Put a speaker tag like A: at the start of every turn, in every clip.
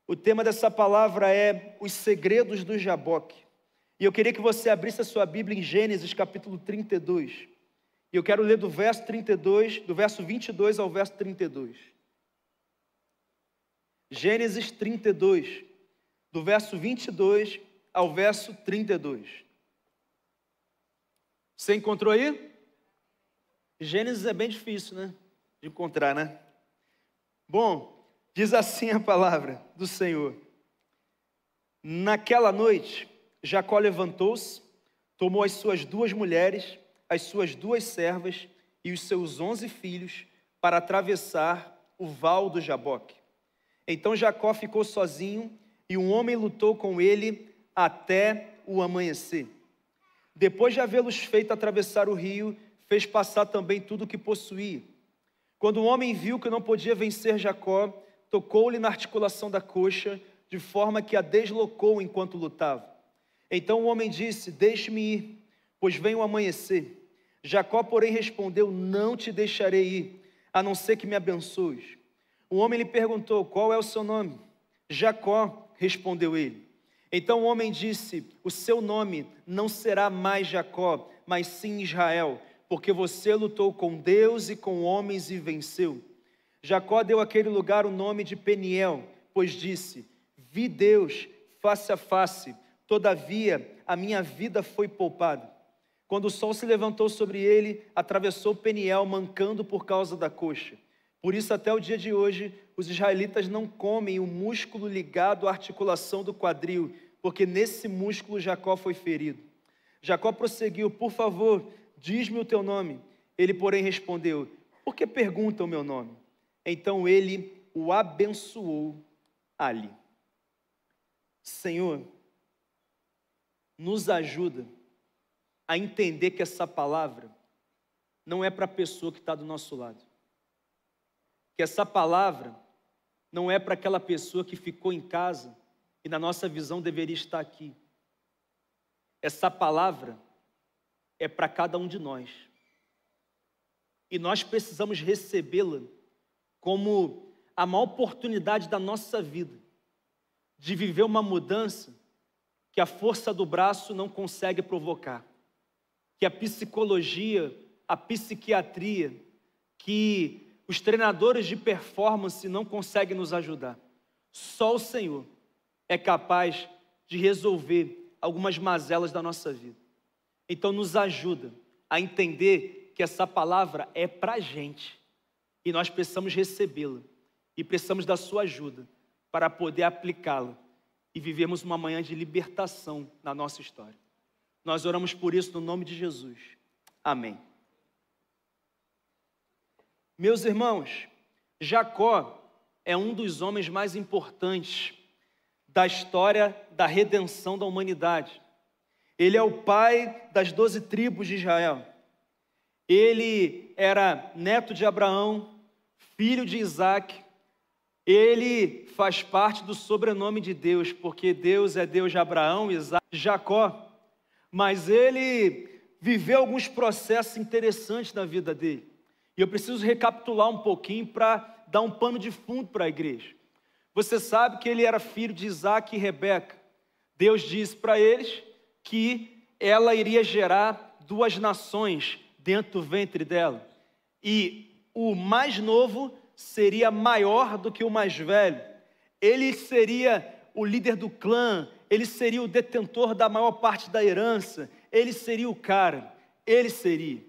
A: O tema dessa palavra é os segredos do Jaboque. E eu queria que você abrisse a sua Bíblia em Gênesis capítulo 32. E eu quero ler do verso 32, do verso 22 ao verso 32. Gênesis 32, do verso 22 ao verso 32. Você encontrou aí? Gênesis é bem difícil, né? De encontrar, né? Bom, diz assim a palavra do Senhor. Naquela noite, Jacó levantou-se, tomou as suas 2 mulheres, as suas 2 servas e os seus 11 filhos para atravessar o val do Jaboque. Então Jacó ficou sozinho e um homem lutou com ele até o amanhecer. Depois de havê-los feito atravessar o rio, fez passar também tudo o que possuía. Quando o homem viu que não podia vencer Jacó, tocou-lhe na articulação da coxa, de forma que a deslocou enquanto lutava. Então o homem disse: deixe-me ir, pois vem o amanhecer. Jacó, porém, respondeu: não te deixarei ir, a não ser que me abençoes. O homem lhe perguntou: qual é o seu nome? Jacó, respondeu ele. Então o homem disse: o seu nome não será mais Jacó, mas sim Israel, porque você lutou com Deus e com homens e venceu. Jacó deu àquele lugar o nome de Peniel, pois disse: vi Deus face a face, todavia a minha vida foi poupada. Quando o sol se levantou sobre ele, atravessou Peniel, mancando por causa da coxa. Por isso, até o dia de hoje, os israelitas não comem o músculo ligado à articulação do quadril, porque nesse músculo Jacó foi ferido. Jacó prosseguiu: por favor, diz-me o teu nome. Ele, porém, respondeu: por que pergunta o meu nome? Então ele o abençoou ali. Senhor, nos ajuda a entender que essa palavra não é para a pessoa que está do nosso lado. Que essa palavra não é para aquela pessoa que ficou em casa e na nossa visão deveria estar aqui. Essa palavra é para cada um de nós. E nós precisamos recebê-la como a maior oportunidade da nossa vida, de viver uma mudança que a força do braço não consegue provocar, que a psicologia, a psiquiatria, que os treinadores de performance não conseguem nos ajudar. Só o Senhor é capaz de resolver algumas mazelas da nossa vida. Então nos ajuda a entender que essa palavra é para a gente e nós precisamos recebê-la e precisamos da sua ajuda para poder aplicá-la e vivermos uma manhã de libertação na nossa história. Nós oramos por isso no nome de Jesus. Amém. Meus irmãos, Jacó é um dos homens mais importantes da história da redenção da humanidade. Ele é o pai das 12 tribos de Israel. Ele era neto de Abraão, filho de Isaac. Ele faz parte do sobrenome de Deus, porque Deus é Deus de Abraão, Isaac e Jacó. Mas ele viveu alguns processos interessantes na vida dele. E eu preciso recapitular um pouquinho para dar um pano de fundo para a igreja. Você sabe que ele era filho de Isaac e Rebeca. Deus disse para eles que ela iria gerar 2 nações dentro do ventre dela. E o mais novo seria maior do que o mais velho. Ele seria o líder do clã, ele seria o detentor da maior parte da herança, ele seria o cara, ele seria.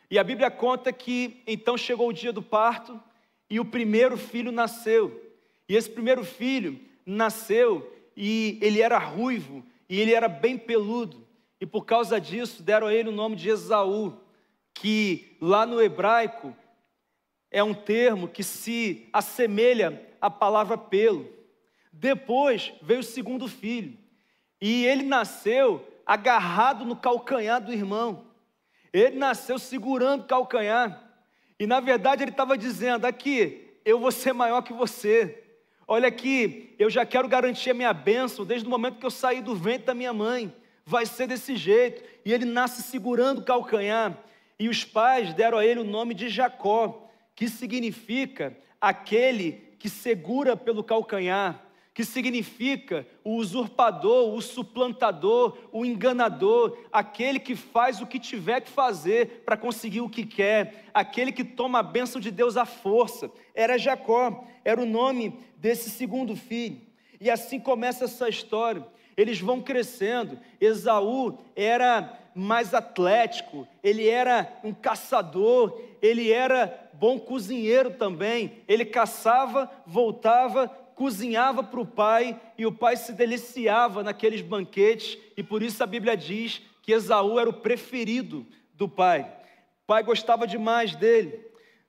A: E a Bíblia conta que então chegou o dia do parto e o primeiro filho nasceu. E esse primeiro filho nasceu e ele era ruivo e ele era bem peludo. E por causa disso deram a ele o nome de Esaú, que lá no hebraico é um termo que se assemelha à palavra pelo. Depois veio o segundo filho e ele nasceu agarrado no calcanhar do irmão. Ele nasceu segurando o calcanhar. E na verdade ele estava dizendo: aqui, eu vou ser maior que você. Olha aqui, eu já quero garantir a minha bênção desde o momento que eu saí do ventre da minha mãe. Vai ser desse jeito. E ele nasce segurando o calcanhar. E os pais deram a ele o nome de Jacó, que significa aquele que segura pelo calcanhar, que significa o usurpador, o suplantador, o enganador, aquele que faz o que tiver que fazer para conseguir o que quer, aquele que toma a bênção de Deus à força. Era Jacó, era o nome desse segundo filho. E assim começa essa história. Eles vão crescendo. Esaú era mais atlético, ele era um caçador, ele era bom cozinheiro também. Ele caçava, voltava, cozinhava para o pai, e o pai se deliciava naqueles banquetes, e por isso a Bíblia diz que Esaú era o preferido do pai. O pai gostava demais dele.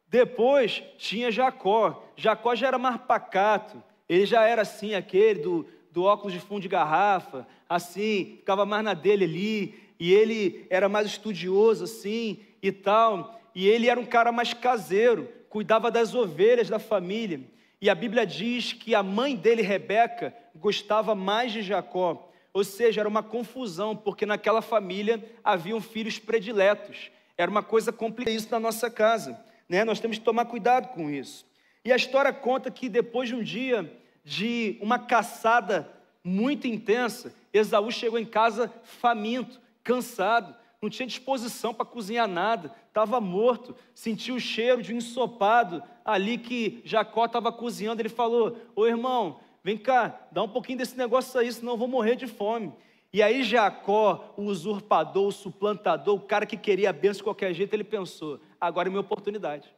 A: Depois tinha Jacó. Jacó já era mais pacato, ele já era assim, aquele do óculos de fundo de garrafa, assim, ficava mais na dele ali, e ele era mais estudioso assim e tal, e ele era um cara mais caseiro, cuidava das ovelhas da família. E a Bíblia diz que a mãe dele, Rebeca, gostava mais de Jacó, ou seja, era uma confusão, porque naquela família haviam filhos prediletos, era uma coisa complicada isso na nossa casa, né? Nós temos que tomar cuidado com isso. E a história conta que depois de um dia de uma caçada muito intensa, Esaú chegou em casa faminto, cansado, não tinha disposição para cozinhar nada, estava morto, sentiu o cheiro de um ensopado ali que Jacó estava cozinhando. Ele falou: ô irmão, vem cá, dá um pouquinho desse negócio aí, senão eu vou morrer de fome. E aí Jacó, o usurpador, o suplantador, o cara que queria a bênção de qualquer jeito, ele pensou: agora é minha oportunidade.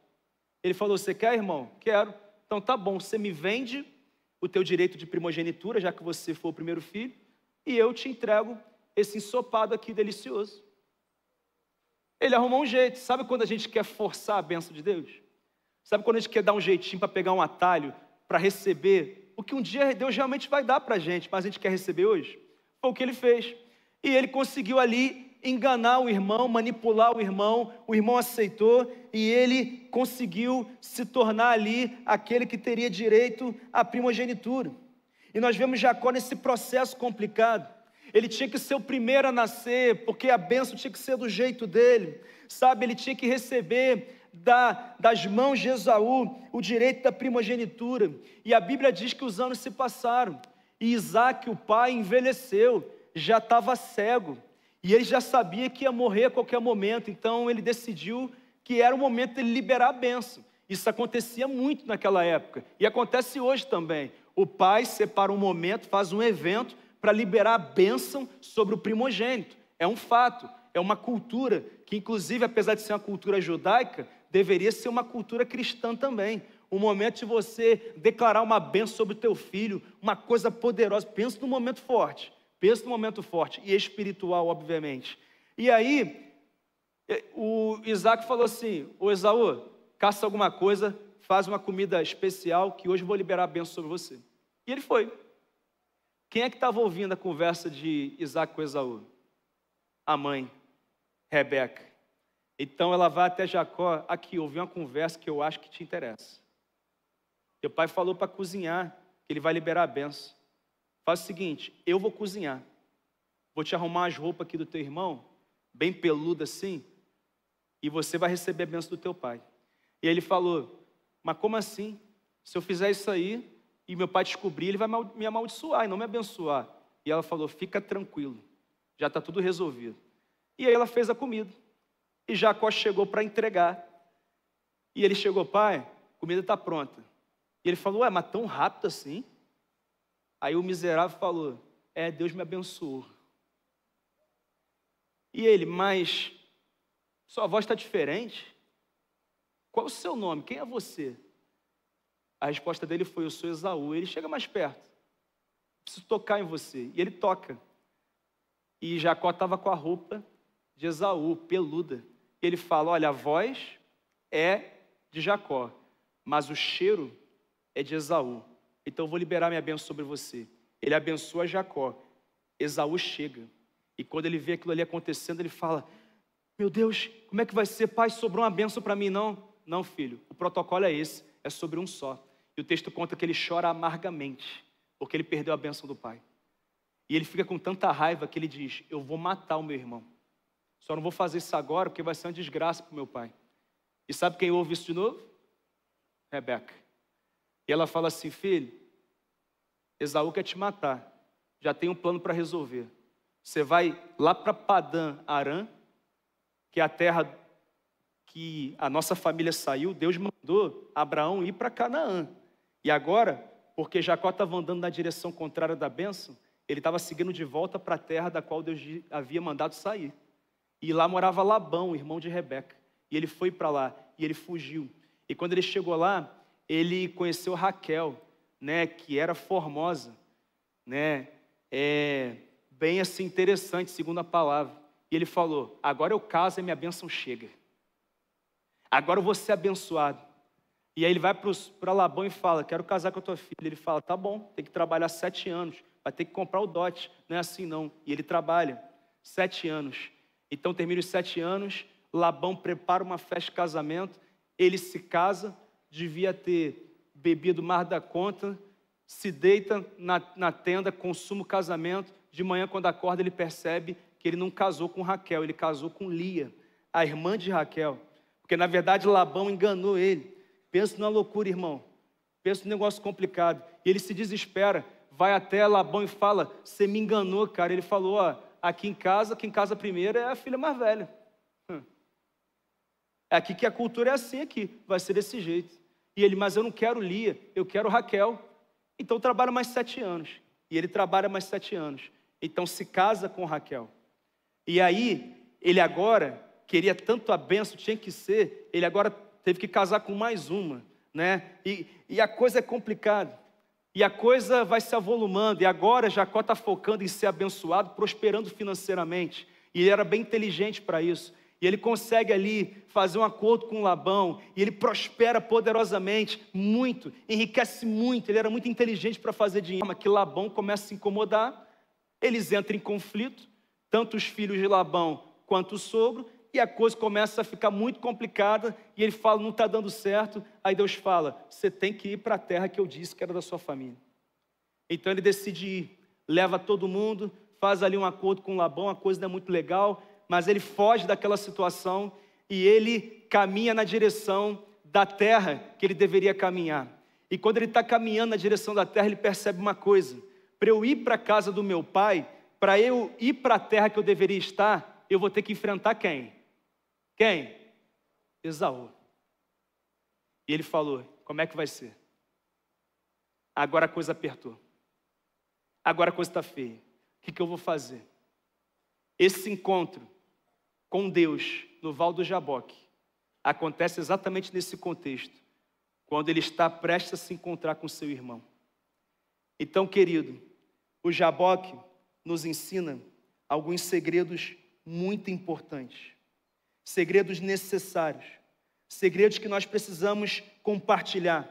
A: Ele falou: você quer, irmão? Quero. Então tá bom, você me vende o teu direito de primogenitura, já que você foi o primeiro filho, e eu te entrego esse ensopado aqui delicioso. Ele arrumou um jeito. Sabe quando a gente quer forçar a bênção de Deus? Sabe quando a gente quer dar um jeitinho para pegar um atalho, para receber o que um dia Deus realmente vai dar para a gente, mas a gente quer receber hoje? Foi o que ele fez. E ele conseguiu ali enganar o irmão, manipular o irmão aceitou, e ele conseguiu se tornar ali aquele que teria direito à primogenitura. E nós vemos Jacó nesse processo complicado. Ele tinha que ser o primeiro a nascer, porque a bênção tinha que ser do jeito dele, sabe? Ele tinha que receber das mãos de Esaú o direito da primogenitura. E a Bíblia diz que os anos se passaram, e Isaac, o pai, envelheceu, já estava cego, e ele já sabia que ia morrer a qualquer momento. Então ele decidiu que era o momento dele liberar a bênção. Isso acontecia muito naquela época, e acontece hoje também. O pai separa um momento, faz um evento para liberar a bênção sobre o primogênito. É um fato, é uma cultura que, inclusive, apesar de ser uma cultura judaica, deveria ser uma cultura cristã também. O momento de você declarar uma bênção sobre o teu filho, uma coisa poderosa. Pensa num momento forte, e espiritual, obviamente. E aí, o Isaac falou assim: ô Esaú, caça alguma coisa, faz uma comida especial, que hoje eu vou liberar a bênção sobre você. E ele foi. Quem é que estava ouvindo a conversa de Isaac com Esaú? A mãe, Rebeca. Então ela vai até Jacó: aqui, ouvi uma conversa que eu acho que te interessa. Teu pai falou para cozinhar, que ele vai liberar a bênção. Faz o seguinte, eu vou cozinhar. Vou te arrumar as roupas aqui do teu irmão, bem peluda assim, e você vai receber a bênção do teu pai. E ele falou: mas como assim? Se eu fizer isso aí, e meu pai descobrir, ele vai me amaldiçoar e não me abençoar. E ela falou: fica tranquilo, já está tudo resolvido. E aí ela fez a comida. E Jacó chegou para entregar. E ele chegou: pai, a comida está pronta. E ele falou: ué, mas tão rápido assim? Aí o miserável falou: Deus me abençoou. E ele: mas sua voz está diferente? Qual é o seu nome? Quem é você? A resposta dele foi: eu sou Esaú. Ele chega mais perto: preciso tocar em você. E ele toca. E Jacó estava com a roupa de Esaú, peluda. E ele fala: olha, a voz é de Jacó, mas o cheiro é de Esaú. Então eu vou liberar minha bênção sobre você. Ele abençoa Jacó. Esaú chega. E quando ele vê aquilo ali acontecendo, ele fala: meu Deus, como é que vai ser? Pai, sobrou uma bênção para mim? Não, não, filho, o protocolo é esse, é sobre um só. E o texto conta que ele chora amargamente, porque ele perdeu a bênção do pai. E ele fica com tanta raiva que ele diz: eu vou matar o meu irmão. Só não vou fazer isso agora, porque vai ser uma desgraça para o meu pai. E sabe quem ouve isso de novo? Rebeca. E ela fala assim: filho, Esaú quer te matar, já tem um plano para resolver. Você vai lá para Padã Arã, que é a terra que a nossa família saiu. Deus mandou Abraão ir para Canaã. E agora, porque Jacó estava andando na direção contrária da bênção, ele estava seguindo de volta para a terra da qual Deus havia mandado sair. E lá morava Labão, irmão de Rebeca. E ele foi para lá, e ele fugiu. E quando ele chegou lá, ele conheceu Raquel, né, que era formosa, né, bem assim interessante, segundo a palavra. E ele falou: agora eu caso e minha bênção chega. Agora eu vou ser abençoado. E aí ele vai para Labão e fala: quero casar com a tua filha. Ele fala: tá bom, tem que trabalhar 7 anos, vai ter que comprar o dote, não é assim não. E ele trabalha 7 anos. Então termina os 7 anos, Labão prepara uma festa de casamento, ele se casa, devia ter bebido mais da conta, se deita na tenda, consuma o casamento. De manhã, quando acorda, ele percebe que ele não casou com Raquel, ele casou com Lia, a irmã de Raquel. Porque na verdade Labão enganou ele. Pensa numa loucura, irmão. Pensa num negócio complicado. E ele se desespera, vai até Labão e fala: você me enganou, cara. Ele falou: ó, aqui em casa, quem casa primeiro é a filha mais velha. É aqui que a cultura é assim aqui, vai ser desse jeito. E ele: mas eu não quero Lia, eu quero Raquel. Então trabalha mais 7 anos. E ele trabalha mais 7 anos. Então se casa com Raquel. E aí, ele agora queria tanto a bênção, tinha que ser, ele agora teve que casar com mais uma, né? E a coisa é complicada. E a coisa vai se avolumando. E agora Jacó está focando em ser abençoado, prosperando financeiramente. E ele era bem inteligente para isso. E ele consegue ali fazer um acordo com Labão. E ele prospera poderosamente, muito, enriquece muito. Ele era muito inteligente para fazer dinheiro. Mas que Labão começa a se incomodar. Eles entram em conflito, tanto os filhos de Labão quanto o sogro. E a coisa começa a ficar muito complicada. E ele fala: não está dando certo. Aí Deus fala: você tem que ir para a terra que eu disse que era da sua família. Então ele decide ir, leva todo mundo, faz ali um acordo com Labão. A coisa não é muito legal, mas ele foge daquela situação e ele caminha na direção da terra que ele deveria caminhar. E quando ele está caminhando na direção da terra, ele percebe uma coisa: para eu ir para a casa do meu pai, para eu ir para a terra que eu deveria estar, eu vou ter que enfrentar quem? Quem? Esaú. E ele falou: como é que vai ser? Agora a coisa apertou. Agora a coisa está feia. O que eu vou fazer? Esse encontro com Deus no Val do Jaboque acontece exatamente nesse contexto, quando ele está prestes a se encontrar com seu irmão. Então, querido, o Jaboque nos ensina alguns segredos muito importantes, segredos necessários, segredos que nós precisamos compartilhar,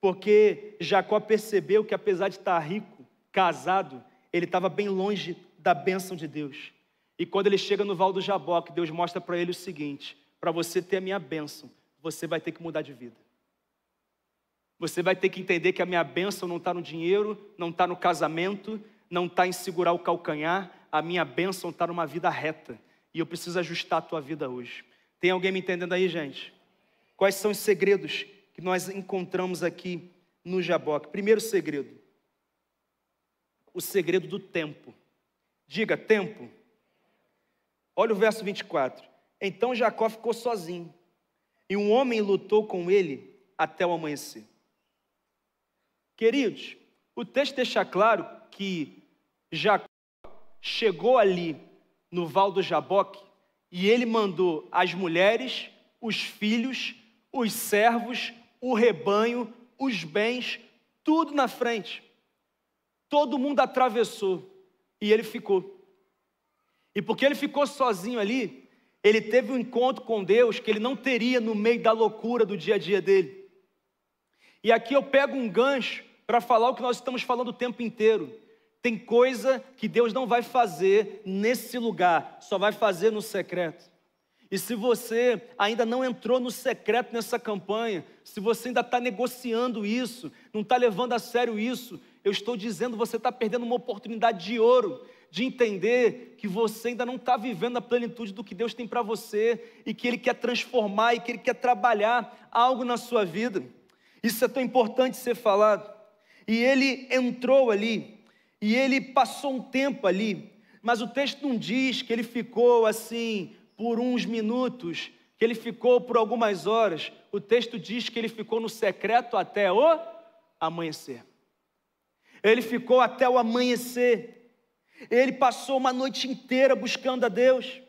A: porque Jacó percebeu que, apesar de estar rico, casado, ele estava bem longe da bênção de Deus. E quando ele chega no Val do Jaboque, Deus mostra para ele o seguinte: para você ter a minha bênção, você vai ter que mudar de vida. Você vai ter que entender que a minha bênção não está no dinheiro, não está no casamento, não está em segurar o calcanhar. A minha bênção está numa vida reta. E eu preciso ajustar a tua vida hoje. Tem alguém me entendendo aí, gente? Quais são os segredos que nós encontramos aqui no Jaboque? Primeiro segredo: o segredo do tempo. Diga: tempo. Olha o verso 24. Então Jacó ficou sozinho, e um homem lutou com ele até o amanhecer. Queridos, o texto deixa claro que Jacó chegou ali no Val do Jaboque e ele mandou as mulheres, os filhos, os servos, o rebanho, os bens, tudo na frente. Todo mundo atravessou e ele ficou. E porque ele ficou sozinho ali, ele teve um encontro com Deus que ele não teria no meio da loucura do dia a dia dele. E aqui eu pego um gancho para falar o que nós estamos falando o tempo inteiro. Tem coisa que Deus não vai fazer nesse lugar, só vai fazer no secreto. E se você ainda não entrou no secreto nessa campanha, se você ainda está negociando isso, não está levando a sério isso, eu estou dizendo, você está perdendo uma oportunidade de ouro, de entender que você ainda não está vivendo a plenitude do que Deus tem para você, e que Ele quer transformar, e que Ele quer trabalhar algo na sua vida. Isso é tão importante ser falado. E ele entrou ali, e ele passou um tempo ali, mas o texto não diz que ele ficou assim por uns minutos, que ele ficou por algumas horas. O texto diz que ele ficou no secreto até o amanhecer. Ele ficou até o amanhecer. Ele passou uma noite inteira buscando a Deus.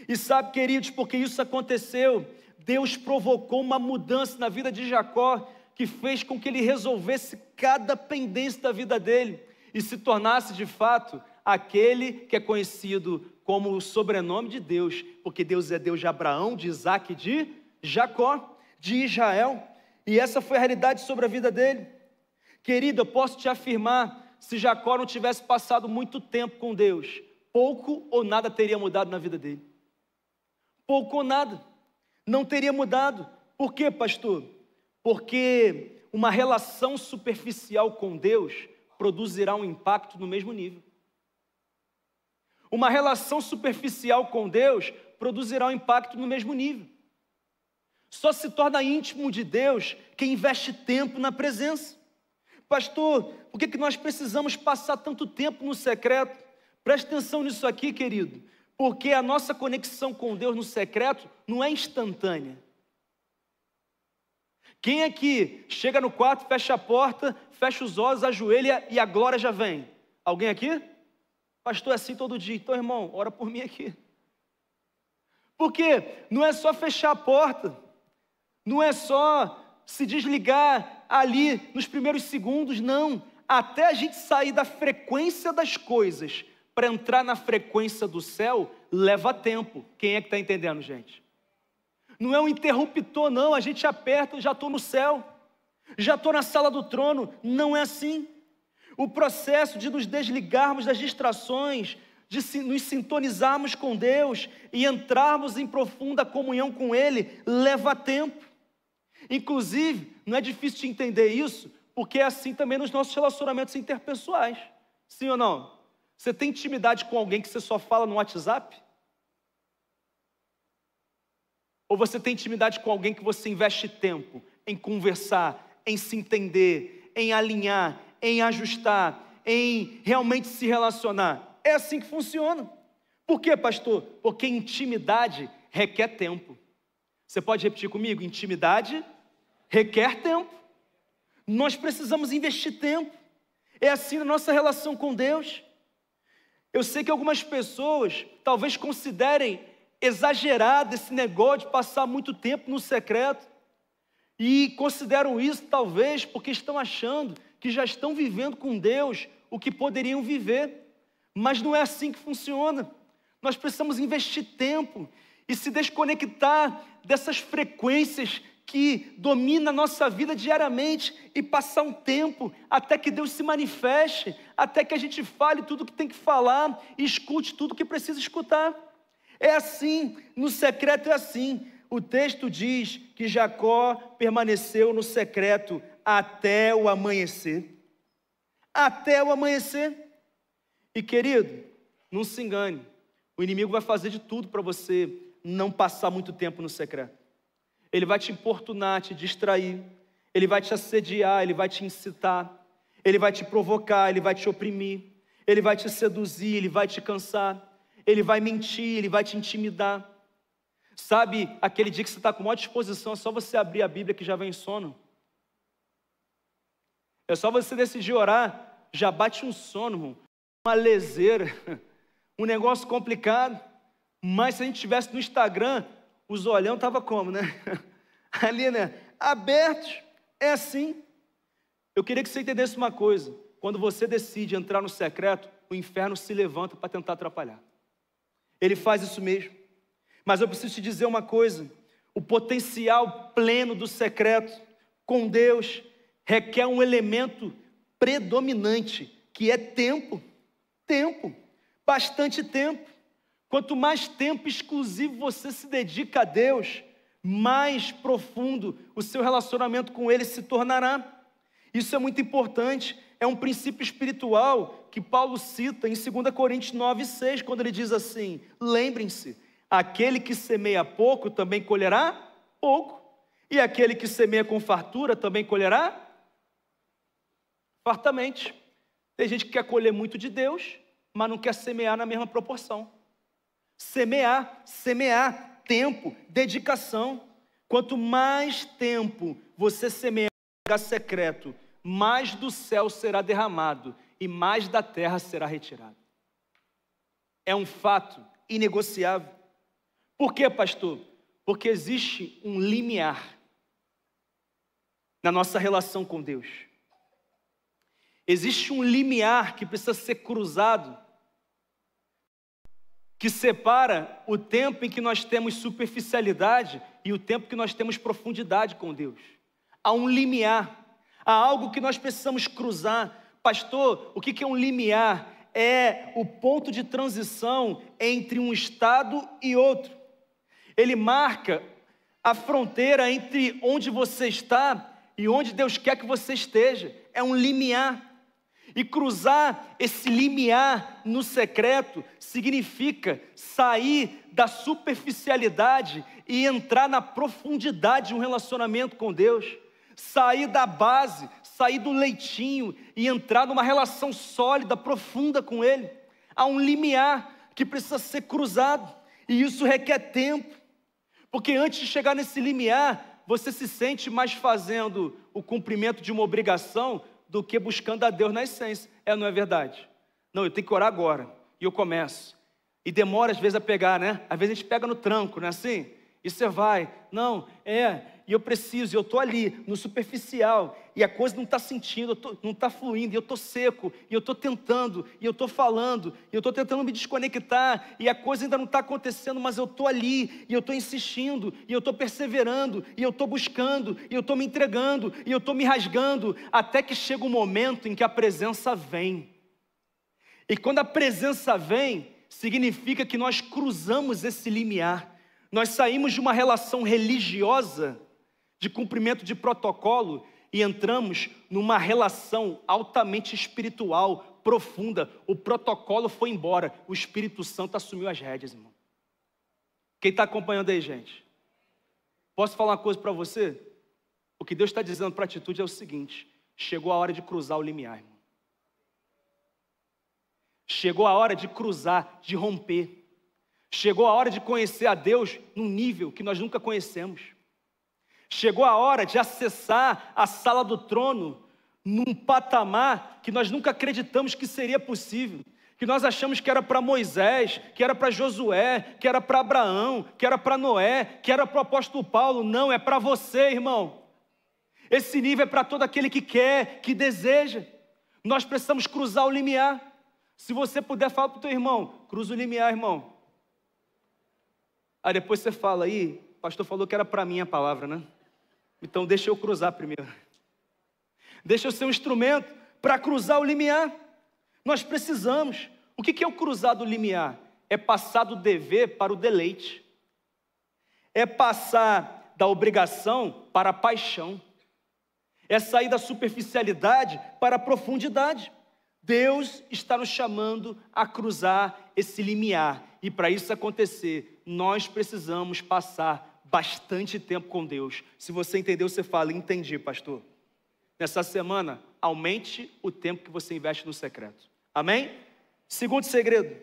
A: E sabe, queridos, porque isso aconteceu, Deus provocou uma mudança na vida de Jacó, que fez com que ele resolvesse cada pendência da vida dele e se tornasse de fato aquele que é conhecido como o sobrenome de Deus, porque Deus é Deus de Abraão, de Isaac e de Jacó, de Israel. E essa foi a realidade sobre a vida dele. Querido, eu posso te afirmar, se Jacó não tivesse passado muito tempo com Deus, pouco ou nada teria mudado na vida dele. Pouco ou nada, não teria mudado. Por quê, pastor? Porque uma relação superficial com Deus produzirá um impacto no mesmo nível. Uma relação superficial com Deus produzirá um impacto no mesmo nível. Só se torna íntimo de Deus quem investe tempo na presença. Pastor, por que nós precisamos passar tanto tempo no secreto? Preste atenção nisso aqui, querido. Porque a nossa conexão com Deus no secreto não é instantânea. Quem aqui chega no quarto, fecha a porta, fecha os olhos, ajoelha e a glória já vem? Alguém aqui? Pastor, é assim todo dia. Então, irmão, ora por mim aqui. Porque não é só fechar a porta, não é só se desligar ali nos primeiros segundos, não. Até a gente sair da frequência das coisas para entrar na frequência do céu, leva tempo. Quem é que está entendendo, gente? Não é um interruptor, não. A gente aperta, já estou no céu, já estou na sala do trono. Não é assim. O processo de nos desligarmos das distrações, de nos sintonizarmos com Deus e entrarmos em profunda comunhão com Ele, leva tempo. Inclusive, não é difícil de entender isso, porque é assim também nos nossos relacionamentos interpessoais. Sim ou não? Você tem intimidade com alguém que você só fala no WhatsApp? Ou você tem intimidade com alguém que você investe tempo em conversar, em se entender, em alinhar, em ajustar, em realmente se relacionar? É assim que funciona. Por quê, pastor? Porque intimidade requer tempo. Você pode repetir comigo? Intimidade requer tempo. Nós precisamos investir tempo. É assim na nossa relação com Deus. Eu sei que algumas pessoas talvez considerem exagerado esse negócio de passar muito tempo no secreto e consideram isso talvez porque estão achando que já estão vivendo com Deus o que poderiam viver, mas não é assim que funciona. Nós precisamos investir tempo e se desconectar dessas frequências que dominam a nossa vida diariamente e passar um tempo até que Deus se manifeste, até que a gente fale tudo que tem que falar e escute tudo que precisa escutar. É assim, no secreto é assim. O texto diz que Jacó permaneceu no secreto até o amanhecer. Até o amanhecer. E querido, não se engane, o inimigo vai fazer de tudo para você não passar muito tempo no secreto. Ele vai te importunar, te distrair, ele vai te assediar, ele vai te incitar, ele vai te provocar, ele vai te oprimir, ele vai te seduzir, ele vai te cansar, ele vai mentir, ele vai te intimidar. Sabe aquele dia que você está com maior disposição, é só você abrir a Bíblia que já vem sono? É só você decidir orar, já bate um sono, irmão, uma leseira, um negócio complicado. Mas se a gente estivesse no Instagram, os olhão estavam como, né? Ali, né? Abertos, é assim. Eu queria que você entendesse uma coisa. Quando você decide entrar no secreto, o inferno se levanta para tentar atrapalhar. Ele faz isso mesmo. Mas eu preciso te dizer uma coisa. O potencial pleno do secreto com Deus requer um elemento predominante, que é tempo. Tempo. Bastante tempo. Quanto mais tempo exclusivo você se dedica a Deus, mais profundo o seu relacionamento com Ele se tornará. Isso é muito importante, é um princípio espiritual que Paulo cita em 2 Coríntios 9:6, quando ele diz assim: lembrem-se, aquele que semeia pouco também colherá pouco. E aquele que semeia com fartura também colherá fartamente. Tem gente que quer colher muito de Deus, mas não quer semear na mesma proporção. Semear, tempo, dedicação. Quanto mais tempo você semear em lugar secreto, mais do céu será derramado e mais da terra será retirado. É um fato inegociável. Por quê, pastor? Porque existe um limiar na nossa relação com Deus. Existe um limiar que precisa ser cruzado, que separa o tempo em que nós temos superficialidade e o tempo que nós temos profundidade com Deus. Há um limiar, há algo que nós precisamos cruzar. Pastor, o que é um limiar? É o ponto de transição entre um estado e outro. Ele marca a fronteira entre onde você está e onde Deus quer que você esteja. É um limiar. E cruzar esse limiar no secreto significa sair da superficialidade e entrar na profundidade de um relacionamento com Deus. Sair da base, sair do leitinho e entrar numa relação sólida, profunda com Ele. Há um limiar que precisa ser cruzado e isso requer tempo. Porque antes de chegar nesse limiar, você se sente mais fazendo o cumprimento de uma obrigação do que buscando a Deus na essência. Não é verdade? Não, eu tenho que orar agora. E eu começo. E demora às vezes a pegar, né? Às vezes a gente pega no tranco, não é assim? E você vai. Não, e eu preciso, e eu estou ali, no superficial, e a coisa não está sentindo, não está fluindo, e eu estou seco, e eu estou tentando, e eu estou falando, e eu estou tentando me desconectar, e a coisa ainda não está acontecendo, mas eu estou ali, e eu estou insistindo, e eu estou perseverando, e eu estou buscando, e eu estou me entregando, e eu estou me rasgando, até que chega um momento em que a presença vem. E quando a presença vem, significa que nós cruzamos esse limiar. Nós saímos de uma relação religiosa, de cumprimento de protocolo, e entramos numa relação altamente espiritual, profunda. O protocolo foi embora, o Espírito Santo assumiu as rédeas, irmão. Quem está acompanhando aí, gente? Posso falar uma coisa para você? O que Deus está dizendo para a atitude é o seguinte: chegou a hora de cruzar o limiar, irmão. Chegou a hora de cruzar, de romper. Chegou a hora de conhecer a Deus num nível que nós nunca conhecemos. Chegou a hora de acessar a sala do trono num patamar que nós nunca acreditamos que seria possível. Que nós achamos que era para Moisés, que era para Josué, que era para Abraão, que era para Noé, que era para o apóstolo Paulo. Não, é para você, irmão. Esse nível é para todo aquele que quer, que deseja. Nós precisamos cruzar o limiar. Se você puder, fala para o teu irmão: cruza o limiar, irmão. Aí depois você fala aí, o pastor falou que era para mim a palavra, né? Então deixa eu cruzar primeiro. Deixa eu ser um instrumento para cruzar o limiar. Nós precisamos. O que é o cruzar do limiar? É passar do dever para o deleite. É passar da obrigação para a paixão. É sair da superficialidade para a profundidade. Deus está nos chamando a cruzar esse limiar. E para isso acontecer, nós precisamos passar bastante tempo com Deus. Se você entendeu, você fala: entendi, pastor. Nessa semana, aumente o tempo que você investe no secreto. Amém? Segundo segredo.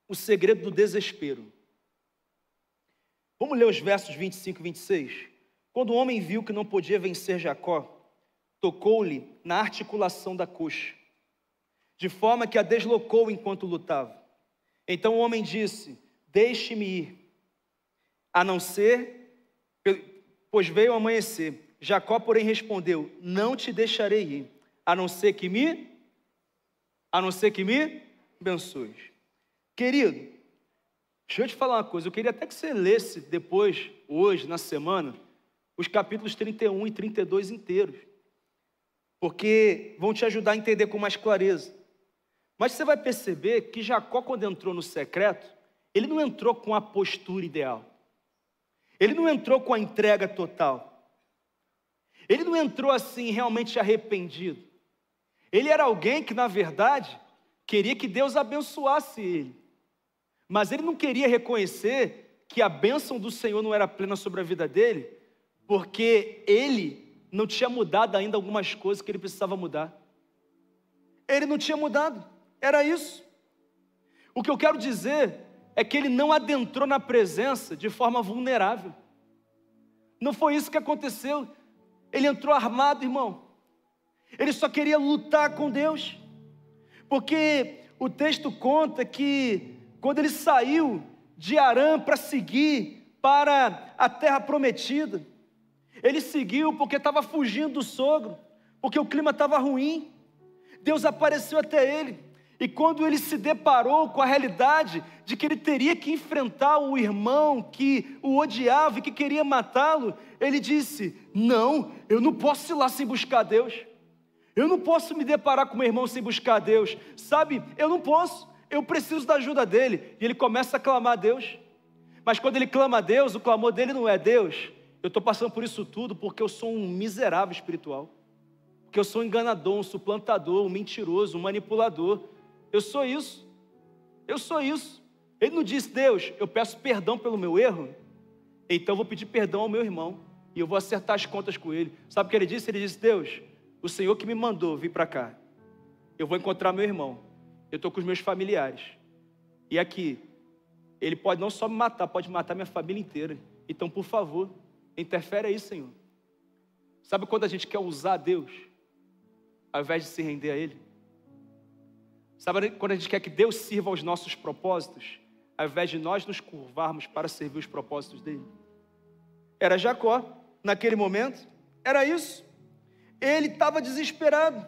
A: O segredo do desespero. Vamos ler os versos 25 e 26. Quando o homem viu que não podia vencer Jacó, tocou-lhe na articulação da coxa, de forma que a deslocou enquanto lutava. Então o homem disse: deixe-me ir, a não ser, pois veio o amanhecer. Jacó, porém, respondeu: não te deixarei ir, a não ser que me abençoes. Querido, deixa eu te falar uma coisa. Eu queria até que você lesse depois, hoje, na semana, os capítulos 31 e 32 inteiros, porque vão te ajudar a entender com mais clareza. Mas você vai perceber que Jacó, quando entrou no secreto, ele não entrou com a postura ideal. Ele não entrou com a entrega total. Ele não entrou assim realmente arrependido. Ele era alguém que, na verdade, queria que Deus abençoasse ele. Mas ele não queria reconhecer que a bênção do Senhor não era plena sobre a vida dele? Porque ele não tinha mudado ainda algumas coisas que ele precisava mudar. Ele não tinha mudado, era isso. O que eu quero dizer é que ele não adentrou na presença de forma vulnerável. Não foi isso que aconteceu. Ele entrou armado, irmão. Ele só queria lutar com Deus. Porque o texto conta que quando ele saiu de Arã para seguir para a terra prometida, ele seguiu porque estava fugindo do sogro, porque o clima estava ruim. Deus apareceu até ele. E quando ele se deparou com a realidade de que ele teria que enfrentar o irmão que o odiava e que queria matá-lo, ele disse: não, eu não posso ir lá sem buscar Deus. Eu não posso me deparar com meu irmão sem buscar Deus. Sabe, eu não posso, eu preciso da ajuda dele. E ele começa a clamar a Deus. Mas quando ele clama a Deus, o clamor dele não é: Deus, eu estou passando por isso tudo porque eu sou um miserável espiritual. Porque eu sou um enganador, um suplantador, um mentiroso, um manipulador. Eu sou isso. Eu sou isso. Ele não disse: Deus, eu peço perdão pelo meu erro, então eu vou pedir perdão ao meu irmão e eu vou acertar as contas com ele. Sabe o que ele disse? Ele disse: Deus, o Senhor que me mandou vir para cá, eu vou encontrar meu irmão, eu estou com os meus familiares, e aqui, ele pode não só me matar, pode matar minha família inteira. Então, por favor, interfere aí, Senhor. Sabe quando a gente quer usar Deus, ao invés de se render a Ele? Sabe quando a gente quer que Deus sirva aos nossos propósitos, ao invés de nós nos curvarmos para servir os propósitos dele? Era Jacó, naquele momento, era isso. Ele estava desesperado.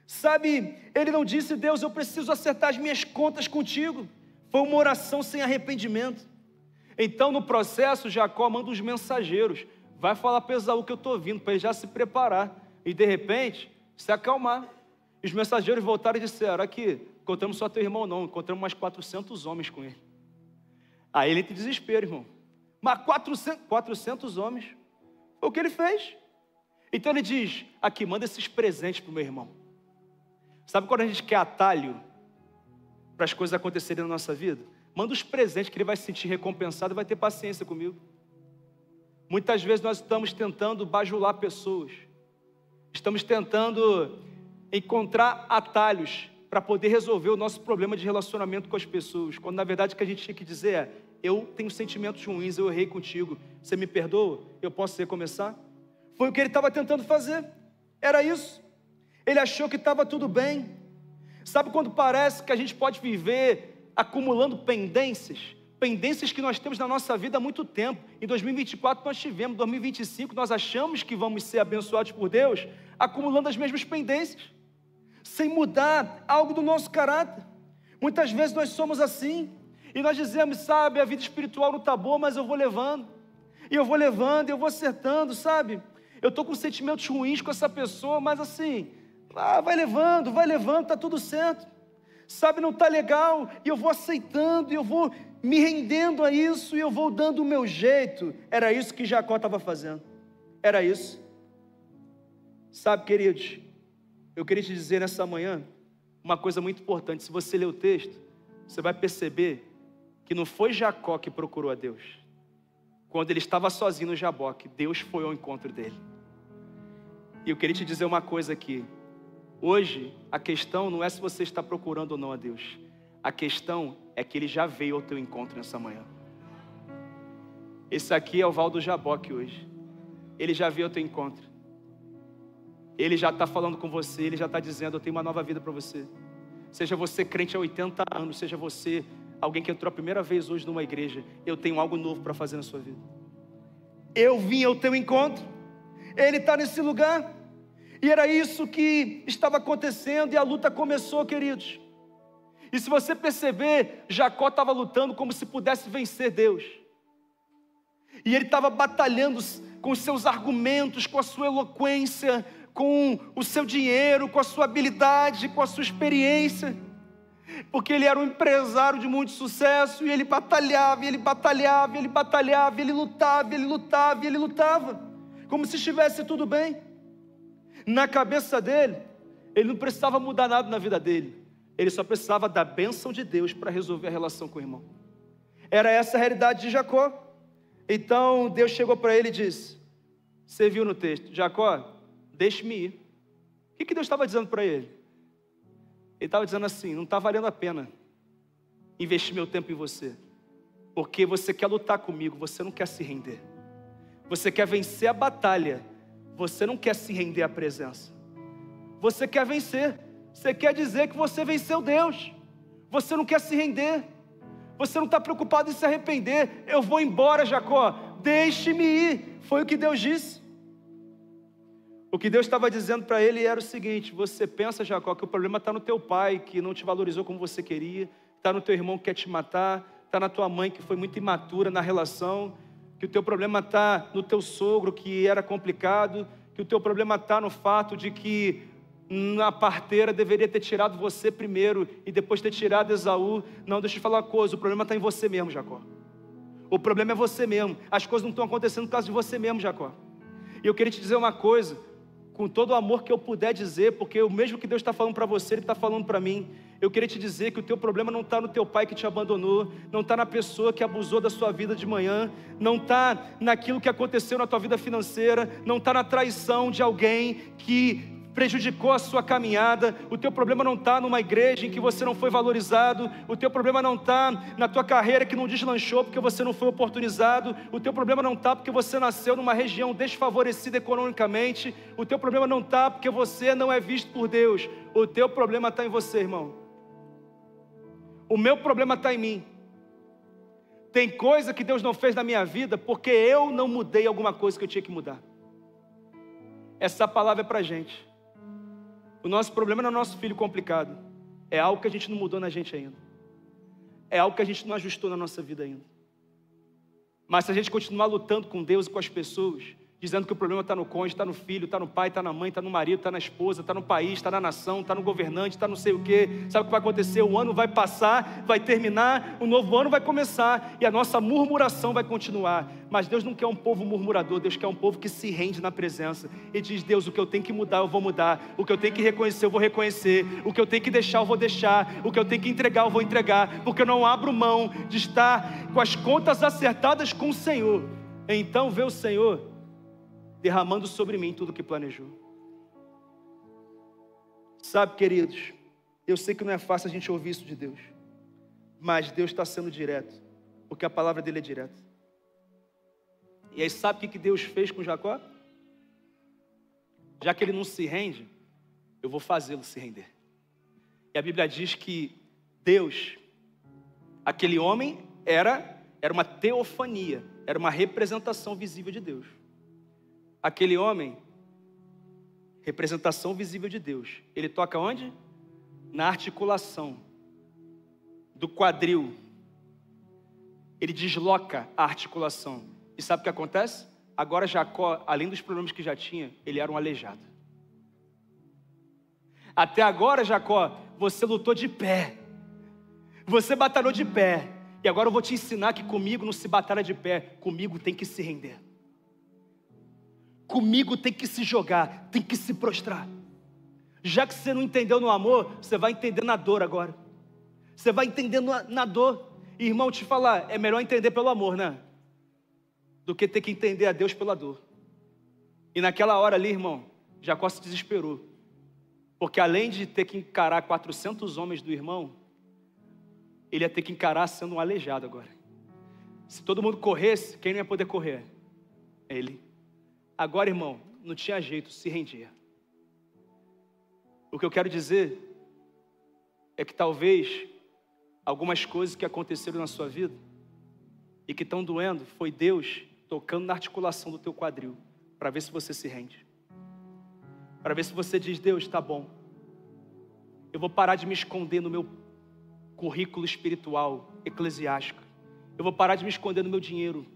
A: Sabe, ele não disse: Deus, eu preciso acertar as minhas contas contigo. Foi uma oração sem arrependimento. Então, no processo, Jacó manda os mensageiros: vai falar para Esaú que eu estou vindo, para ele já se preparar. E de repente, se acalmar. E os mensageiros voltaram e disseram: aqui, encontramos só teu irmão não, encontramos mais 400 homens com ele. Aí ele entra em desespero, irmão. Mas 400 homens. Foi o que ele fez. Então ele diz: aqui, manda esses presentes para o meu irmão. Sabe quando a gente quer atalho para as coisas acontecerem na nossa vida? Manda os presentes que ele vai se sentir recompensado e vai ter paciência comigo. Muitas vezes nós estamos tentando bajular pessoas. Estamos tentando encontrar atalhos para poder resolver o nosso problema de relacionamento com as pessoas, quando na verdade o que a gente tinha que dizer é: eu tenho sentimentos ruins, eu errei contigo, você me perdoa? Eu posso recomeçar? Foi o que ele estava tentando fazer, era isso. Ele achou que estava tudo bem. Sabe quando parece que a gente pode viver acumulando pendências que nós temos na nossa vida há muito tempo? Em 2024 nós tivemos, em 2025 nós achamos que vamos ser abençoados por Deus, acumulando as mesmas pendências, sem mudar algo do nosso caráter. Muitas vezes nós somos assim, e nós dizemos: sabe, a vida espiritual não está boa, mas eu vou levando, e eu vou levando, e eu vou acertando, sabe? Eu estou com sentimentos ruins com essa pessoa, mas assim, vai levando, está tudo certo. Sabe, não está legal, e eu vou aceitando, e eu vou me rendendo a isso, e eu vou dando o meu jeito. Era isso que Jacó estava fazendo, era isso. Sabe, queridos, eu queria te dizer nessa manhã uma coisa muito importante. Se você ler o texto, você vai perceber que não foi Jacó que procurou a Deus. Quando ele estava sozinho no Jaboque, Deus foi ao encontro dele. E eu queria te dizer uma coisa aqui. Hoje, a questão não é se você está procurando ou não a Deus. A questão é que Ele já veio ao teu encontro nessa manhã. Esse aqui é o Val do Jaboque hoje. Ele já veio ao teu encontro. Ele já está falando com você, Ele já está dizendo: eu tenho uma nova vida para você. Seja você crente há 80 anos, seja você alguém que entrou a primeira vez hoje numa igreja, eu tenho algo novo para fazer na sua vida. Eu vim ao teu encontro. Ele está nesse lugar. E era isso que estava acontecendo, e a luta começou, queridos. E se você perceber, Jacó estava lutando como se pudesse vencer Deus. E ele estava batalhando com os seus argumentos, com a sua eloquência, com o seu dinheiro, com a sua habilidade, com a sua experiência. Porque ele era um empresário de muito sucesso, e ele batalhava, e ele batalhava, e ele batalhava, e ele lutava, e ele lutava, e ele lutava, como se estivesse tudo bem. Na cabeça dele, ele não precisava mudar nada na vida dele. Ele só precisava da bênção de Deus para resolver a relação com o irmão. Era essa a realidade de Jacó. Então Deus chegou para ele e disse, você viu no texto, Jacó, deixe-me ir. O que Deus estava dizendo para ele? Ele estava dizendo assim, não está valendo a pena investir meu tempo em você, porque você quer lutar comigo, você não quer se render. Você quer vencer a batalha, você não quer se render à presença. Você quer vencer, você quer dizer que você venceu Deus. Você não quer se render, você não está preocupado em se arrepender. Eu vou embora, Jacó, deixe-me ir. Foi o que Deus disse. O que Deus estava dizendo para ele era o seguinte, você pensa, Jacó, que o problema está no teu pai, que não te valorizou como você queria, está no teu irmão que quer te matar, está na tua mãe que foi muito imatura na relação, que o teu problema está no teu sogro que era complicado, que o teu problema está no fato de que na parteira deveria ter tirado você primeiro e depois ter tirado Esaú. Não, deixa eu te falar uma coisa, o problema está em você mesmo, Jacó. O problema é você mesmo, as coisas não estão acontecendo por causa de você mesmo, Jacó. E eu queria te dizer uma coisa, com todo o amor que eu puder dizer, porque o mesmo que Deus está falando para você, Ele está falando para mim. Eu queria te dizer que o teu problema não está no teu pai que te abandonou, não está na pessoa que abusou da sua vida de manhã, não está naquilo que aconteceu na tua vida financeira, não está na traição de alguém que prejudicou a sua caminhada. O teu problema não está numa igreja em que você não foi valorizado, o teu problema não está na tua carreira que não deslanchou porque você não foi oportunizado, o teu problema não está porque você nasceu numa região desfavorecida economicamente, o teu problema não está porque você não é visto por Deus, o teu problema está em você, irmão. O meu problema está em mim. Tem coisa que Deus não fez na minha vida porque eu não mudei alguma coisa que eu tinha que mudar. Essa palavra é para a gente. O nosso problema não é o nosso filho complicado, é algo que a gente não mudou na gente ainda, é algo que a gente não ajustou na nossa vida ainda. Mas se a gente continuar lutando com Deus e com as pessoas, dizendo que o problema está no cônjuge, está no filho, está no pai, está na mãe, está no marido, está na esposa, está no país, está na nação, está no governante, está não sei o quê, sabe o que vai acontecer? O ano vai passar, vai terminar, o novo ano vai começar e a nossa murmuração vai continuar. Mas Deus não quer um povo murmurador, Deus quer um povo que se rende na presença e diz, Deus, o que eu tenho que mudar eu vou mudar, o que eu tenho que reconhecer eu vou reconhecer, o que eu tenho que deixar eu vou deixar, o que eu tenho que entregar eu vou entregar, porque eu não abro mão de estar com as contas acertadas com o Senhor. Então vê o Senhor derramando sobre mim tudo o que planejou. Sabe, queridos, eu sei que não é fácil a gente ouvir isso de Deus, mas Deus está sendo direto, porque a palavra dele é direta. E aí sabe o que Deus fez com Jacó? Já que ele não se rende, eu vou fazê-lo se render. E a Bíblia diz que Deus, aquele homem era uma teofania, era uma representação visível de Deus. Aquele homem, representação visível de Deus, ele toca onde? Na articulação do quadril. Ele desloca a articulação. E sabe o que acontece? Agora Jacó, além dos problemas que já tinha, ele era um aleijado. Até agora, Jacó, você lutou de pé, você batalhou de pé, e agora eu vou te ensinar que comigo não se batalha de pé, comigo tem que se render. Comigo tem que se jogar, tem que se prostrar. Já que você não entendeu no amor, você vai entender na dor agora. Você vai entender na dor. E, irmão, te falar, é melhor entender pelo amor, né? Do que ter que entender a Deus pela dor. E naquela hora ali, irmão, Jacó se desesperou. Porque além de ter que encarar 400 homens do irmão, ele ia ter que encarar sendo um aleijado agora. Se todo mundo corresse, quem não ia poder correr? Ele. Agora, irmão, não tinha jeito, se rendia. O que eu quero dizer é que talvez algumas coisas que aconteceram na sua vida e que estão doendo, foi Deus tocando na articulação do teu quadril, para ver se você se rende. Para ver se você diz, Deus, tá bom. Eu vou parar de me esconder no meu currículo espiritual, eclesiástico. Eu vou parar de me esconder no meu dinheiro.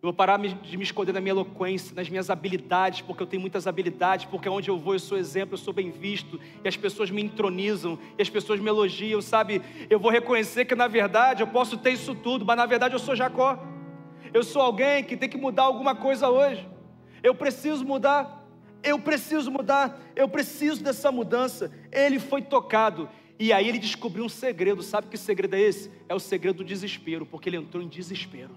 A: Eu vou parar de me esconder na minha eloquência, nas minhas habilidades, porque eu tenho muitas habilidades, porque onde eu vou eu sou exemplo, eu sou bem visto, e as pessoas me entronizam, e as pessoas me elogiam, sabe? Eu vou reconhecer que na verdade eu posso ter isso tudo, mas na verdade eu sou Jacó. Eu sou alguém que tem que mudar alguma coisa hoje. Eu preciso mudar, eu preciso mudar, eu preciso dessa mudança. Ele foi tocado, E aí ele descobriu um segredo. Sabe que segredo é esse? É o segredo do desespero, porque ele entrou em desespero.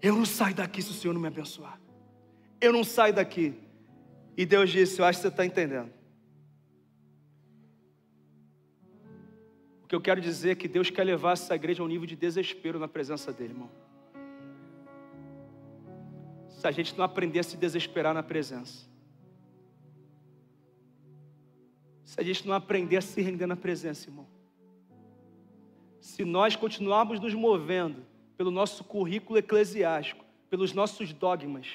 A: Eu não saio daqui se o Senhor não me abençoar. Eu não saio daqui. E Deus disse, eu acho que você está entendendo. O que eu quero dizer é que Deus quer levar essa igreja a um nível de desespero na presença dele, irmão. Se a gente não aprender a se desesperar na presença, se a gente não aprender a se render na presença, irmão, se nós continuarmos nos movendo pelo nosso currículo eclesiástico, pelos nossos dogmas,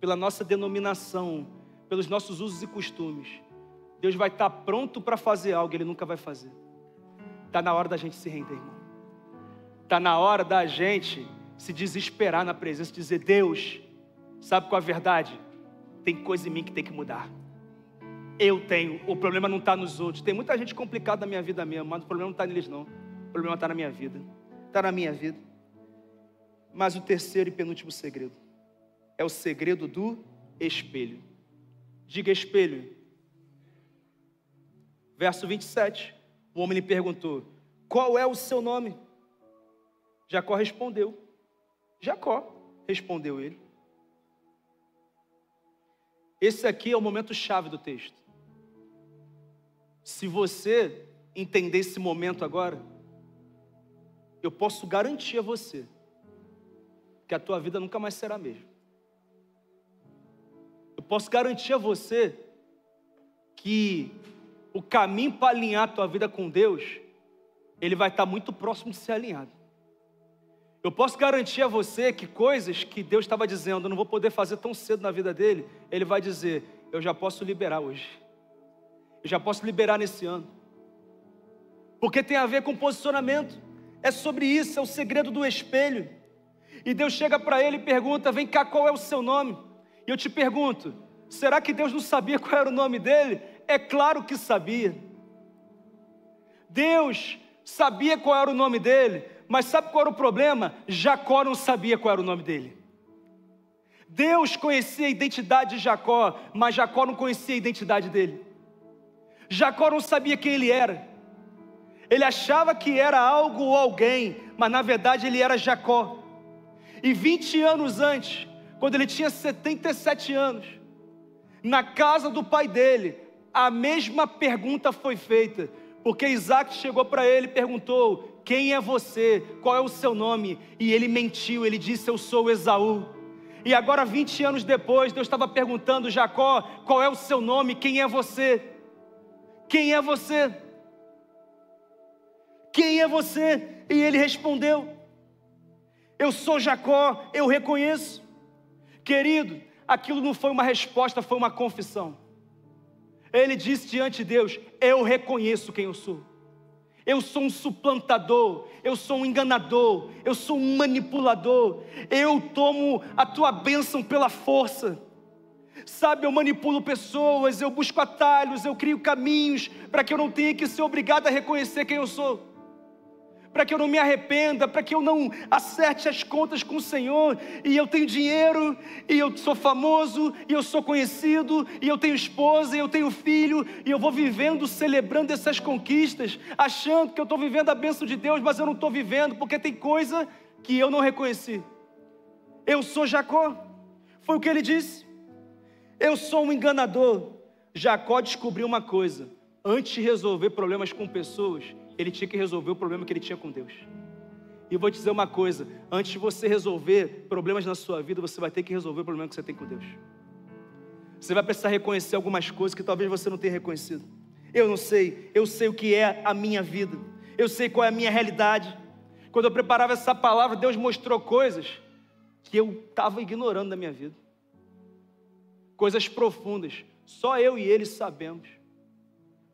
A: pela nossa denominação, pelos nossos usos e costumes, Deus vai estar pronto para fazer algo que Ele nunca vai fazer. Está na hora da gente se render, irmão. Está na hora da gente se desesperar na presença, dizer, Deus, sabe qual é a verdade? Tem coisa em mim que tem que mudar. Eu tenho, o problema não está nos outros. Tem muita gente complicada na minha vida mesmo, mas o problema não está neles não. O problema está na minha vida. Está na minha vida. Mas o terceiro e penúltimo segredo é o segredo do espelho. Diga espelho. Verso 27. O homem lhe perguntou, qual é o seu nome? Jacó respondeu. Jacó, respondeu ele. Esse aqui é o momento chave do texto. Se você entender esse momento agora, eu posso garantir a você que a tua vida nunca mais será a mesma. Eu posso garantir a você que o caminho para alinhar a tua vida com Deus, ele vai estar muito próximo de ser alinhado. Eu posso garantir a você que coisas que Deus estava dizendo, eu não vou poder fazer tão cedo na vida dele, Ele vai dizer, eu já posso liberar hoje. Eu já posso liberar nesse ano. Porque tem a ver com posicionamento. É sobre isso, é o segredo do espelho. E Deus chega para ele e pergunta, vem cá, qual é o seu nome? E eu te pergunto, será que Deus não sabia qual era o nome dele? É claro que sabia. Deus sabia qual era o nome dele, mas sabe qual era o problema? Jacó não sabia qual era o nome dele. Deus conhecia a identidade de Jacó, mas Jacó não conhecia a identidade dele. Jacó não sabia quem ele era. Ele achava que era algo ou alguém, mas na verdade ele era Jacó. E 20 anos antes, quando ele tinha 77 anos, na casa do pai dele, a mesma pergunta foi feita, porque Isaac chegou para ele e perguntou, quem é você? Qual é o seu nome? E ele mentiu, ele disse, eu sou Esaú. E agora 20 anos depois, Deus estava perguntando, Jacó, qual é o seu nome? Quem é você? Quem é você? Quem é você? E ele respondeu, eu sou Jacó, eu reconheço. Querido, aquilo não foi uma resposta, foi uma confissão. Ele disse diante de Deus, eu reconheço quem eu sou. Eu sou um suplantador, eu sou um enganador, eu sou um manipulador. Eu tomo a tua bênção pela força. Sabe, eu manipulo pessoas, eu busco atalhos, eu crio caminhos para que eu não tenha que ser obrigado a reconhecer quem eu sou. Para que eu não me arrependa, para que eu não acerte as contas com o Senhor, e eu tenho dinheiro, e eu sou famoso, e eu sou conhecido, e eu tenho esposa, e eu tenho filho, e eu vou vivendo, celebrando essas conquistas, achando que eu estou vivendo a bênção de Deus, mas eu não estou vivendo, porque tem coisa que eu não reconheci. Eu sou Jacó, foi o que ele disse. Eu sou um enganador. Jacó descobriu uma coisa, antes de resolver problemas com pessoas, ele tinha que resolver o problema que ele tinha com Deus. E eu vou te dizer uma coisa, antes de você resolver problemas na sua vida, você vai ter que resolver o problema que você tem com Deus. Você vai precisar reconhecer algumas coisas que talvez você não tenha reconhecido. Eu sei o que é a minha vida, eu sei qual é a minha realidade. Quando eu preparava essa palavra, Deus mostrou coisas que eu estava ignorando da minha vida. Coisas profundas, só eu e Ele sabemos.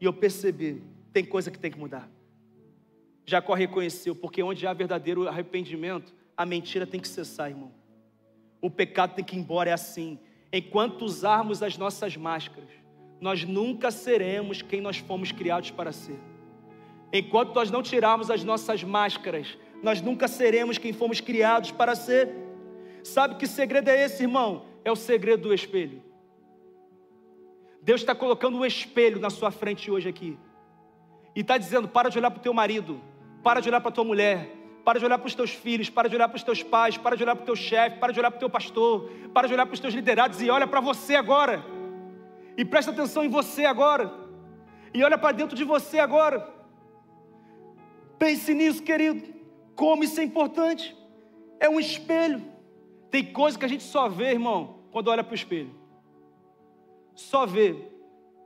A: E eu percebi, tem coisa que tem que mudar. Jacó reconheceu, porque onde há verdadeiro arrependimento, a mentira tem que cessar, irmão. O pecado tem que ir embora, é assim. Enquanto usarmos as nossas máscaras, nós nunca seremos quem nós fomos criados para ser. Enquanto nós não tirarmos as nossas máscaras, nós nunca seremos quem fomos criados para ser. Sabe que segredo é esse, irmão? É o segredo do espelho. Deus está colocando um espelho na sua frente hoje aqui. E está dizendo, para de olhar para o teu marido, para de olhar para a tua mulher, para de olhar para os teus filhos, para de olhar para os teus pais, para de olhar para o teu chefe, para de olhar para o teu pastor, para de olhar para os teus liderados e olha para você agora. E presta atenção em você agora. E olha para dentro de você agora. Pense nisso, querido. Como isso é importante. É um espelho. Tem coisa que a gente só vê, irmão, quando olha para o espelho. Só vê.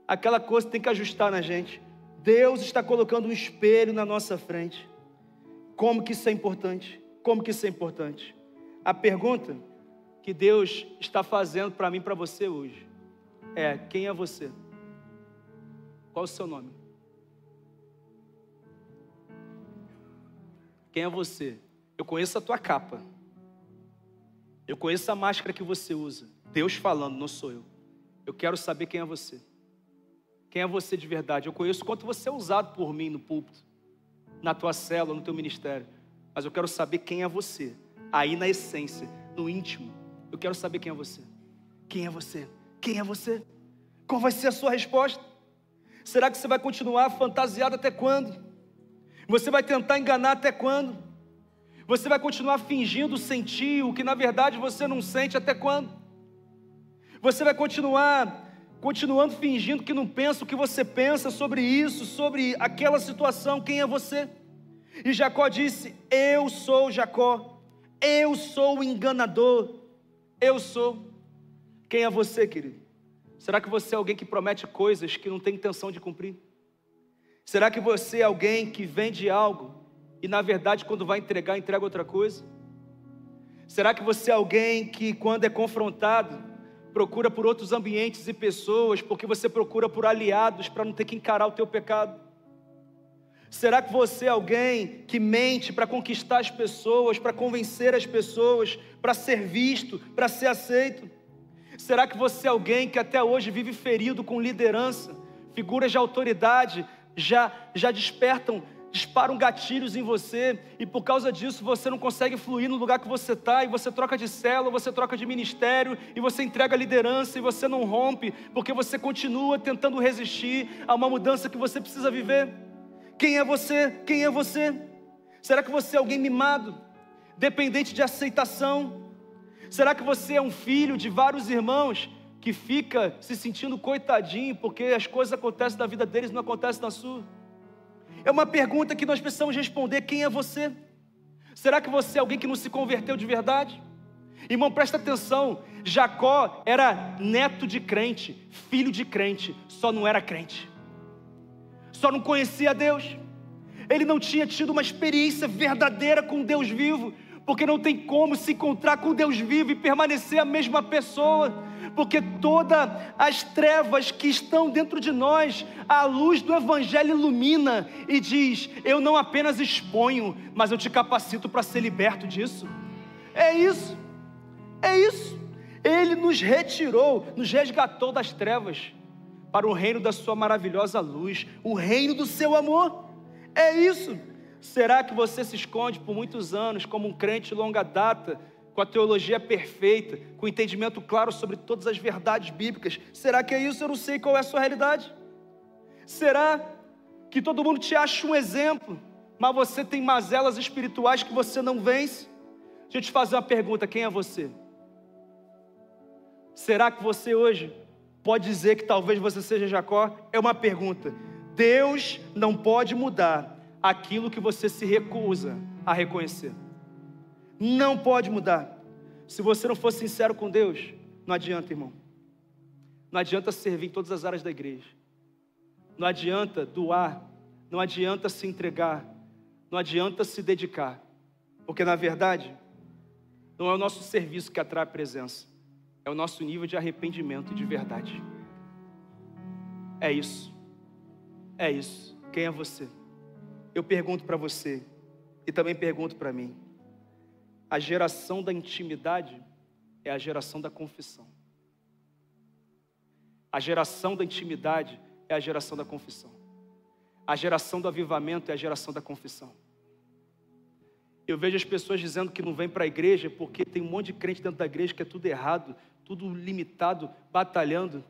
A: Aquela coisa que tem que ajustar na gente. Deus está colocando um espelho na nossa frente. Como que isso é importante? Como que isso é importante? A pergunta que Deus está fazendo para mim e para você hoje é: quem é você? Qual o seu nome? Quem é você? Eu conheço a tua capa. Eu conheço a máscara que você usa. Deus falando, não sou eu. Eu quero saber quem é você. Quem é você de verdade? Eu conheço quanto você é usado por mim no púlpito, na tua célula, no teu ministério. Mas eu quero saber quem é você. Aí na essência, no íntimo. Eu quero saber quem é você. Quem é você? Quem é você? Qual vai ser a sua resposta? Será que você vai continuar fantasiado até quando? Você vai tentar enganar até quando? Você vai continuar fingindo sentir o que na verdade você não sente até quando? Você vai continuando fingindo que não pensa o que você pensa sobre isso, sobre aquela situação. Quem é você? E Jacó disse: eu sou Jacó, eu sou o enganador, eu sou. Quem é você, querido? Será que você é alguém que promete coisas que não tem intenção de cumprir? Será que você é alguém que vende algo e na verdade quando vai entregar, entrega outra coisa? Será que você é alguém que quando é confrontado, procura por outros ambientes e pessoas, porque você procura por aliados para não ter que encarar o teu pecado? Será que você é alguém que mente para conquistar as pessoas, para convencer as pessoas, para ser visto, para ser aceito? Será que você é alguém que até hoje vive ferido com liderança? Figuras de autoridade já disparam gatilhos em você, e por causa disso você não consegue fluir no lugar que você está, e você troca de célula, você troca de ministério, e você entrega a liderança, e você não rompe, porque você continua tentando resistir a uma mudança que você precisa viver. Quem é você? Quem é você? Será que você é alguém mimado, dependente de aceitação? Será que você é um filho de vários irmãos que fica se sentindo coitadinho porque as coisas acontecem na vida deles e não acontecem na sua? É uma pergunta que nós precisamos responder: quem é você? Será que você é alguém que não se converteu de verdade? Irmão, presta atenção, Jacó era neto de crente, filho de crente, só não era crente, só não conhecia Deus. Ele não tinha tido uma experiência verdadeira com Deus vivo, porque não tem como se encontrar com Deus vivo e permanecer a mesma pessoa, porque todas as trevas que estão dentro de nós, a luz do Evangelho ilumina e diz: eu não apenas exponho, mas eu te capacito para ser liberto disso. É isso, é isso. Ele nos retirou, nos resgatou das trevas para o reino da sua maravilhosa luz, o reino do seu amor. É isso. Será que você se esconde por muitos anos como um crente de longa data, com a teologia perfeita, com entendimento claro sobre todas as verdades bíblicas? Será que é isso? Eu não sei qual é a sua realidade. Será que todo mundo te acha um exemplo, mas você tem mazelas espirituais que você não vence? Deixa eu te fazer uma pergunta: quem é você? Será que você hoje pode dizer que talvez você seja Jacó? É uma pergunta. Deus não pode mudar aquilo que você se recusa a reconhecer. Não pode mudar. Se você não for sincero com Deus, não adianta, irmão. Não adianta servir em todas as áreas da igreja. Não adianta doar. Não adianta se entregar. Não adianta se dedicar. Porque na verdade, não é o nosso serviço que atrai a presença. É o nosso nível de arrependimento e de verdade. É isso. É isso. Quem é você? Eu pergunto para você e também pergunto para mim. A geração da intimidade é a geração da confissão. A geração da intimidade é a geração da confissão. A geração do avivamento é a geração da confissão. Eu vejo as pessoas dizendo que não vêm para a igreja porque tem um monte de crente dentro da igreja que é tudo errado, tudo limitado, batalhando.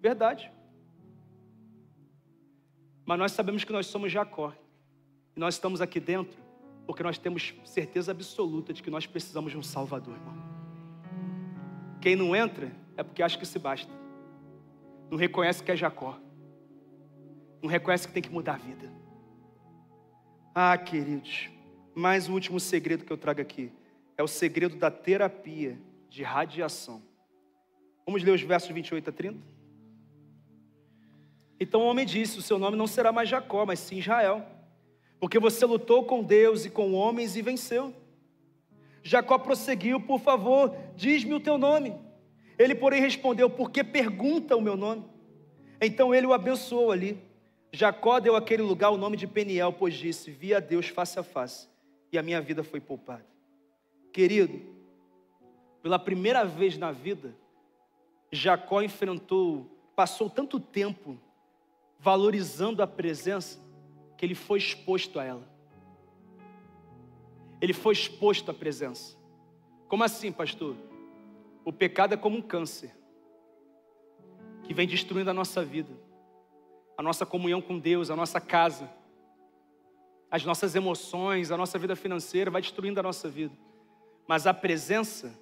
A: Verdade. Mas nós sabemos que nós somos Jacó. E nós estamos aqui dentro porque nós temos certeza absoluta de que nós precisamos de um Salvador, irmão. Quem não entra é porque acha que se basta. Não reconhece que é Jacó. Não reconhece que tem que mudar a vida. Ah, queridos, mais um último segredo que eu trago aqui. É o segredo da terapia de radiação. Vamos ler os versos 28 a 30? Então o homem disse: o seu nome não será mais Jacó, mas sim Israel, porque você lutou com Deus e com homens e venceu. Jacó prosseguiu: por favor, diz-me o teu nome. Ele, porém, respondeu: por que pergunta o meu nome? Então ele o abençoou ali. Jacó deu àquele lugar o nome de Peniel, pois disse: vi a Deus face a face, e a minha vida foi poupada. Querido, pela primeira vez na vida, Jacó passou tanto tempo valorizando a presença, que ele foi exposto a ela. Ele foi exposto à presença. Como assim, pastor? O pecado é como um câncer, que vem destruindo a nossa vida, a nossa comunhão com Deus, a nossa casa, as nossas emoções, a nossa vida financeira, vai destruindo a nossa vida. Mas a presença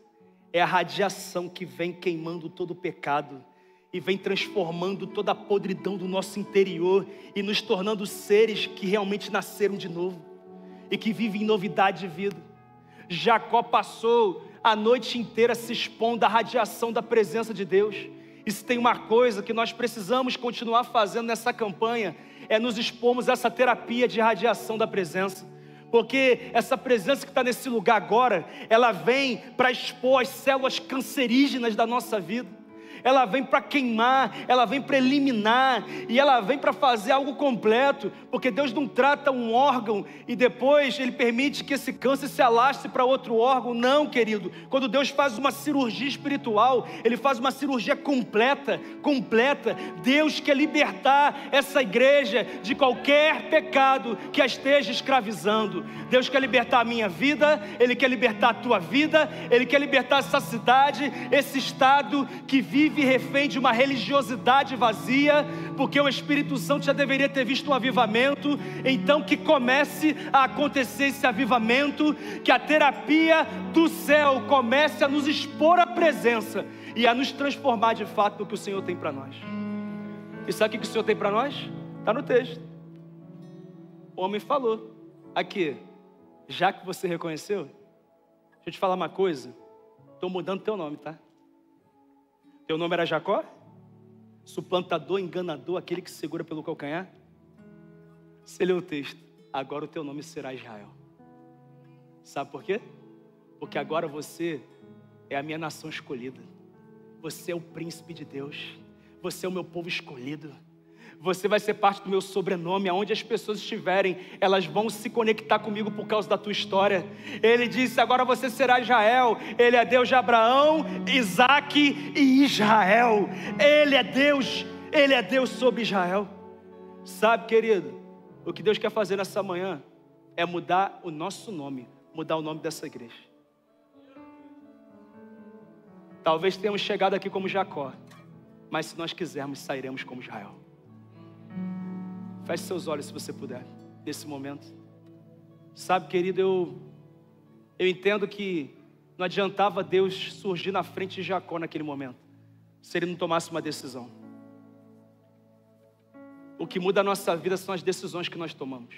A: é a radiação que vem queimando todo o pecado e vem transformando toda a podridão do nosso interior e nos tornando seres que realmente nasceram de novo e que vivem em novidade de vida. Jacó passou a noite inteira se expondo à radiação da presença de Deus. E se tem uma coisa que nós precisamos continuar fazendo nessa campanha, é nos expormos a essa terapia de radiação da presença. Porque essa presença que está nesse lugar agora, ela vem para expor as células cancerígenas da nossa vida. Ela vem para queimar, ela vem para eliminar, e ela vem para fazer algo completo, porque Deus não trata um órgão e depois Ele permite que esse câncer se alastre para outro órgão. Não, querido. Quando Deus faz uma cirurgia espiritual, Ele faz uma cirurgia completa. Deus quer libertar essa igreja de qualquer pecado que a esteja escravizando. Deus quer libertar a minha vida, Ele quer libertar a tua vida, Ele quer libertar essa cidade, esse estado que vive refém de uma religiosidade vazia, porque o Espírito Santo já deveria ter visto um avivamento. Então que comece a acontecer esse avivamento, que a terapia do céu comece a nos expor à presença e a nos transformar de fato no que o Senhor tem para nós. E sabe o que o Senhor tem para nós? Está no texto. O homem falou: aqui, já que você reconheceu, deixa eu te falar uma coisa, estou mudando teu nome, tá? Teu nome era Jacó? Suplantador, enganador, aquele que se segura pelo calcanhar? Você leu o texto: agora o teu nome será Israel. Sabe por quê? Porque agora você é a minha nação escolhida. Você é o príncipe de Deus. Você é o meu povo escolhido. Você vai ser parte do meu sobrenome. Aonde as pessoas estiverem, elas vão se conectar comigo por causa da tua história. Ele disse: agora você será Israel. Ele é Deus de Abraão, Isaque e Israel. Ele é Deus sobre Israel. Sabe, querido, o que Deus quer fazer nessa manhã é mudar o nosso nome, mudar o nome dessa igreja. Talvez tenhamos chegado aqui como Jacó, mas se nós quisermos, sairemos como Israel. Feche seus olhos se você puder, nesse momento. Sabe, querido, eu entendo que não adiantava Deus surgir na frente de Jacó naquele momento, se ele não tomasse uma decisão. O que muda a nossa vida são as decisões que nós tomamos.